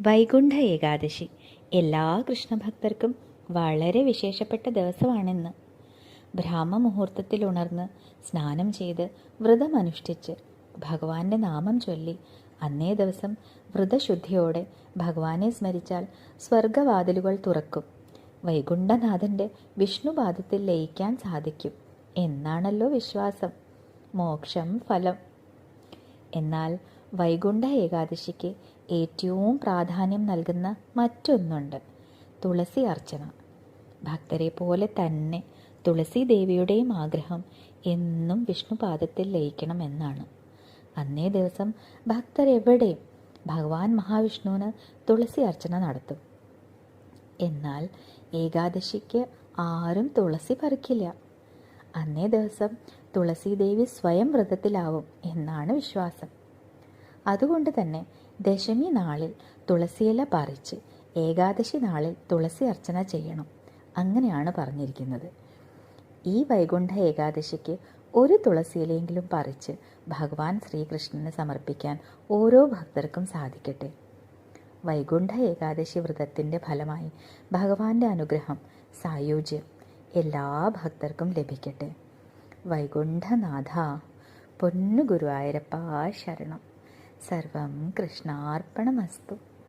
വൈകുണ്ഠ ഏകാദശി എല്ലാ കൃഷ്ണഭക്തർക്കും വളരെ വിശേഷപ്പെട്ട ദിവസമാണിന്ന്. ബ്രാഹ്മമുഹൂർത്തത്തിൽ ഉണർന്ന് സ്നാനം ചെയ്ത് വ്രതമനുഷ്ഠിച്ച് ഭഗവാന്റെ നാമം ചൊല്ലി അന്നേ ദിവസം വ്രതശുദ്ധിയോടെ ഭഗവാനെ സ്മരിച്ചാൽ സ്വർഗവാതിലുകൾ തുറക്കും, വൈകുണ്ഠനാഥന്റെ വിഷ്ണുപാദത്തിൽ ലയിക്കാൻ സാധിക്കും എന്നാണല്ലോ വിശ്വാസം. മോക്ഷം ഫലം. എന്നാൽ വൈകുണ്ഠ ഏകാദശിക്ക് ഏറ്റവും പ്രാധാന്യം നൽകുന്ന മറ്റൊന്നുണ്ട്, തുളസി അർച്ചന. ഭക്തരെ പോലെ തന്നെ തുളസി ദേവിയുടെയും ആഗ്രഹം എന്നും വിഷ്ണുപാദത്തിൽ ലയിക്കണമെന്നാണ്. അന്നേ ദിവസം ഭക്തരെവിടെയും ഭഗവാൻ മഹാവിഷ്ണുവിന് തുളസി അർച്ചന നടത്തും. എന്നാൽ ഏകാദശിക്ക് ആരും തുളസി പറിക്കില്ല. അന്നേ ദിവസം തുളസി ദേവി സ്വയം വ്രതത്തിലാവും എന്നാണ് വിശ്വാസം. അതുകൊണ്ട് തന്നെ ദശമി നാളിൽ തുളസിയില പറിച്ച് ഏകാദശി നാളിൽ തുളസി അർച്ചന ചെയ്യണം. അങ്ങനെയാണ് പറഞ്ഞിരിക്കുന്നത്. ഈ വൈകുണ്ഠ ഏകാദശിക്ക് ഒരു തുളസിയിലെങ്കിലും പറിച്ച് ഭഗവാൻ ശ്രീകൃഷ്ണന് സമർപ്പിക്കാൻ ഓരോ ഭക്തർക്കും സാധിക്കട്ടെ. വൈകുണ്ഠ ഏകാദശി വ്രതത്തിൻ്റെ ഫലമായി ഭഗവാന്റെ അനുഗ്രഹം, സായുജ്യം എല്ലാ ഭക്തർക്കും ലഭിക്കട്ടെ. വൈകുണ്ഠനാഥ, പൊന്നു ഗുരുവായൂരപ്പ ശരണം. സർവം കൃഷ്ണാർപ്പണമസ്തു.